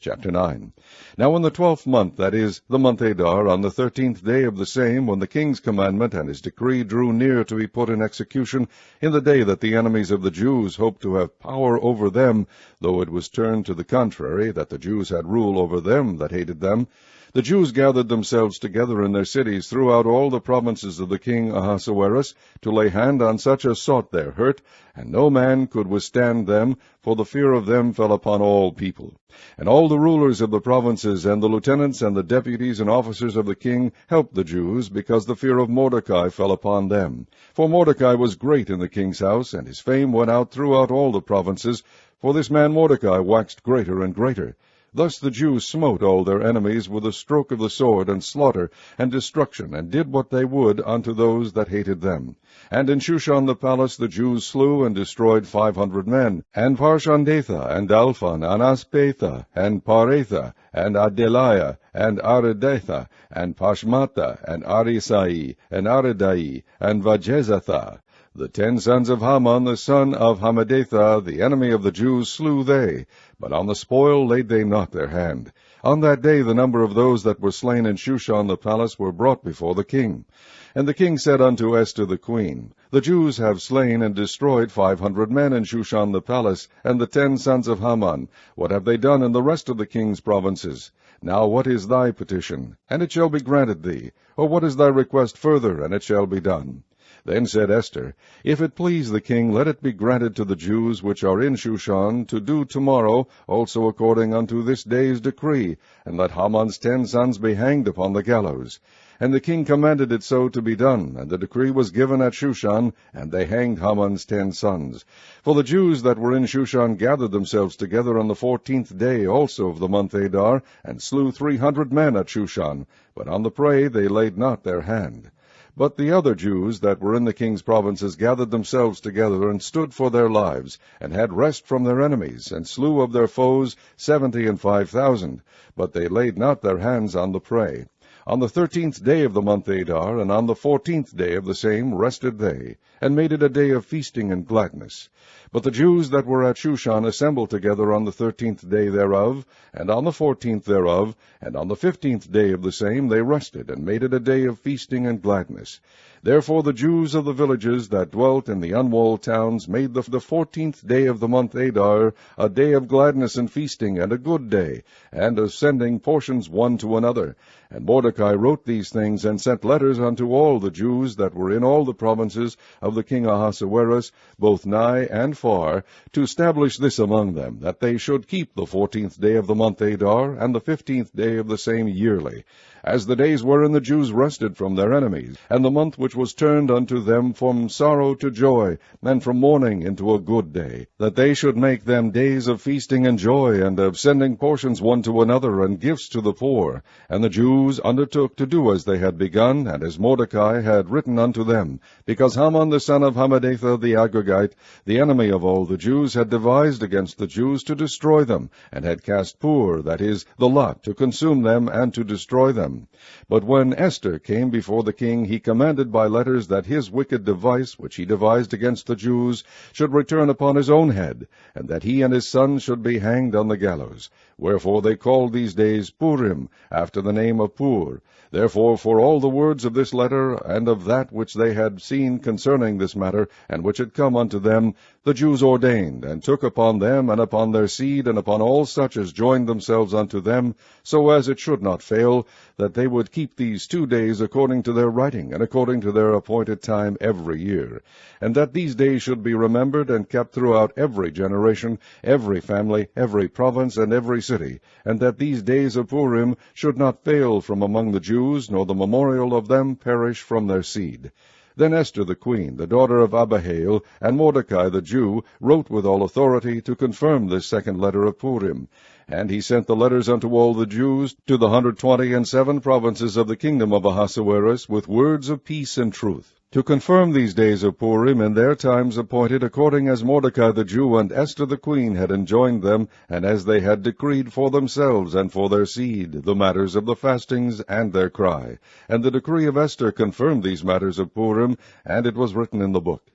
Chapter 9. Now in the 12th month, that is, the month Adar, on the 13th day of the same, when the king's commandment and his decree drew near to be put in execution, in the day that the enemies of the Jews hoped to have power over them, though it was turned to the contrary, that the Jews had rule over them that hated them, the Jews gathered themselves together in their cities throughout all the provinces of the king Ahasuerus, to lay hand on such as sought their hurt, and no man could withstand them, for the fear of them fell upon all people. And all the rulers of the provinces, and the lieutenants, and the deputies, and officers of the king helped the Jews, because the fear of Mordecai fell upon them. For Mordecai was great in the king's house, and his fame went out throughout all the provinces, for this man Mordecai waxed greater and greater. Thus the Jews smote all their enemies with a stroke of the sword, and slaughter, and destruction, and did what they would unto those that hated them. And in Shushan the palace the Jews slew and destroyed 500 men, and Parshandatha, and Dalphon, and Aspatha, and Paratha, and Adeliah, and Aridatha, and Pashmatha, and Arisai, and Aridai, and Vajezatha. The 10 sons of Haman, the son of Hammedatha, the enemy of the Jews, slew they, but on the spoil laid they not their hand. On that day the number of those that were slain in Shushan the palace were brought before the king. And the king said unto Esther the queen, The Jews have slain and destroyed 500 men in Shushan the palace, and the 10 sons of Haman. What have they done in the rest of the king's provinces? Now what is thy petition? And it shall be granted thee. Or what is thy request further? And it shall be done. Then said Esther, If it please the king, let it be granted to the Jews which are in Shushan to do tomorrow, also according unto this day's decree, and let Haman's 10 sons be hanged upon the gallows. And the king commanded it so to be done, and the decree was given at Shushan, and they hanged Haman's 10 sons. For the Jews that were in Shushan gathered themselves together on the 14th day also of the month Adar, and slew 300 men at Shushan, but on the prey they laid not their hand. But the other Jews that were in the king's provinces gathered themselves together, and stood for their lives, and had rest from their enemies, and slew of their foes 75,000, but they laid not their hands on the prey. On the 13th day of the month Adar, and on the 14th day of the same, rested they, and made it a day of feasting and gladness. But the Jews that were at Shushan assembled together on the 13th day thereof, and on the 14th thereof, and on the 15th day of the same they rested, and made it a day of feasting and gladness. Therefore the Jews of the villages that dwelt in the unwalled towns made the 14th day of the month Adar a day of gladness and feasting, and a good day, and of sending portions one to another. And Mordecai wrote these things, and sent letters unto all the Jews that were in all the provinces of the king Ahasuerus, both nigh and far, to establish this among them, that they should keep the 14th day of the month Adar, and the 15th day of the same yearly, as the days wherein the Jews rested from their enemies, and the month which was turned unto them from sorrow to joy, and from mourning into a good day, that they should make them days of feasting and joy, and of sending portions one to another, and gifts to the poor. And the Jews undertook to do as they had begun, and as Mordecai had written unto them, because Haman the son of Hammedatha the Agagite, the enemy of all the Jews, had devised against the Jews to destroy them, and had cast Pur, that is, the lot, to consume them and to destroy them. But when Esther came before the king, he commanded by letters that his wicked device, which he devised against the Jews, should return upon his own head, and that he and his sons should be hanged on the gallows. Wherefore they called these days Purim, after the name of Pur. Therefore for all the words of this letter, and of that which they had seen concerning this matter, and which had come unto them, the Jews ordained, and took upon them, and upon their seed, and upon all such as joined themselves unto them, so as it should not fail, that they would keep these 2 days according to their writing, and according to their appointed time every year, and that these days should be remembered and kept throughout every generation, every family, every province, and every city, and that these days of Purim should not fail from among the Jews, nor the memorial of them perish from their seed. Then Esther the queen, the daughter of Abihail, and Mordecai the Jew, wrote with all authority to confirm this second letter of Purim. And he sent the letters unto all the Jews to the 127 provinces of the kingdom of Ahasuerus, with words of peace and truth, to confirm these days of Purim in their times appointed, according as Mordecai the Jew and Esther the queen had enjoined them, and as they had decreed for themselves and for their seed, the matters of the fastings and their cry. And the decree of Esther confirmed these matters of Purim, and it was written in the book.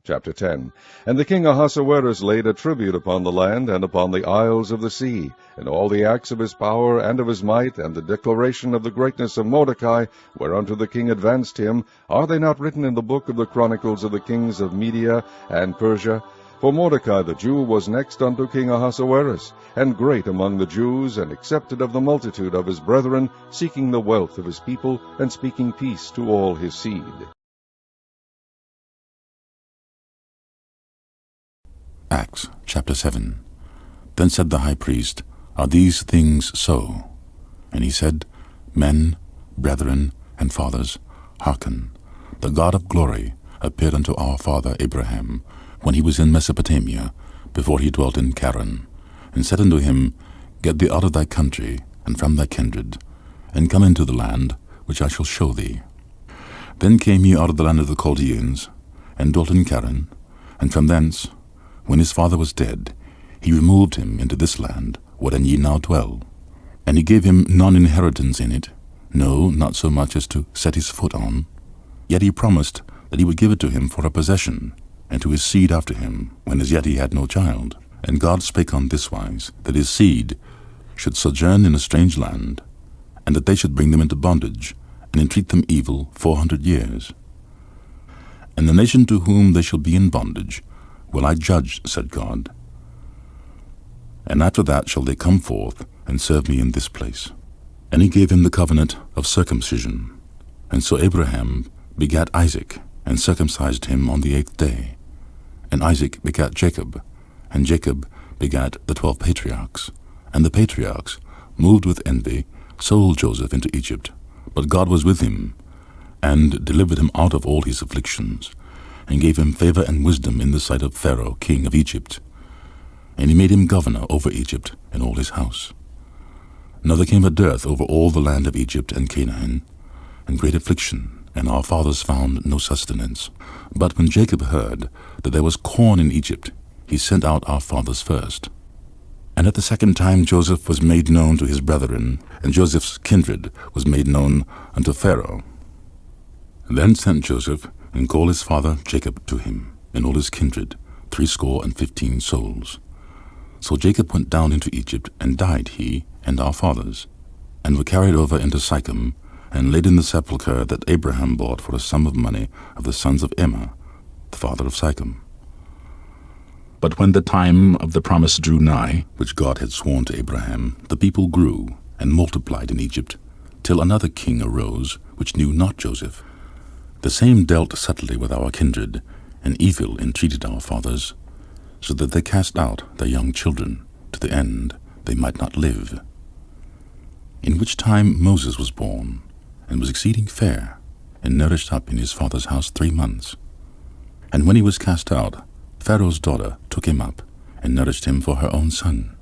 Chapter 10. And the king Ahasuerus laid a tribute upon the land and upon the isles of the sea, and all the acts of his power and of his might, and the declaration of the greatness of Mordecai, whereunto the king advanced him, are they not written in the book of the chronicles of the kings of Media and Persia? For Mordecai the Jew was next unto King Ahasuerus, and great among the Jews, and accepted of the multitude of his brethren, seeking the wealth of his people, and speaking peace to all his seed. Acts chapter 7. Then said the high priest, Are these things so? And he said, Men, brethren, and fathers, hearken. The God of glory appeared unto our father Abraham, when he was in Mesopotamia, before he dwelt in Charan, and said unto him, Get thee out of thy country, and from thy kindred, and come into the land which I shall show thee. Then came he out of the land of the Chaldeans, and dwelt in Charan, and from thence, when his father was dead, he removed him into this land, wherein ye now dwell. And he gave him none inheritance in it, no, not so much as to set his foot on. Yet he promised that he would give it to him for a possession, and to his seed after him, when as yet he had no child. And God spake on this wise, that his seed should sojourn in a strange land, and that they should bring them into bondage, and entreat them evil 400 years. And the nation to whom they shall be in bondage will I judge, said God. And after that shall they come forth, and serve me in this place. And he gave him the covenant of circumcision. And so Abraham begat Isaac, and circumcised him on the 8th day. And Isaac begat Jacob, and Jacob begat the 12 patriarchs. And the patriarchs, moved with envy, sold Joseph into Egypt. But God was with him, and delivered him out of all his afflictions, and gave him favor and wisdom in the sight of Pharaoh king of Egypt. And he made him governor over Egypt and all his house. Now there came a dearth over all the land of Egypt and Canaan, and great affliction, and our fathers found no sustenance. But when Jacob heard that there was corn in Egypt, he sent out our fathers first. And at the second time Joseph was made known to his brethren, and Joseph's kindred was made known unto Pharaoh. Then sent Joseph, and called his father Jacob to him, and all his kindred, 75 souls. So Jacob went down into Egypt, and died he and our fathers, and were carried over into Sychem, and laid in the sepulchre that Abraham bought for a sum of money of the sons of Emma, the father of Sychem. But when the time of the promise drew nigh, which God had sworn to Abraham, the people grew and multiplied in Egypt, till another king arose, which knew not Joseph. The same dealt subtly with our kindred, and evil entreated our fathers, so that they cast out their young children, to the end they might not live. In which time Moses was born, and was exceeding fair, and nourished up in his father's house 3 months. And when he was cast out, Pharaoh's daughter took him up, and nourished him for her own son.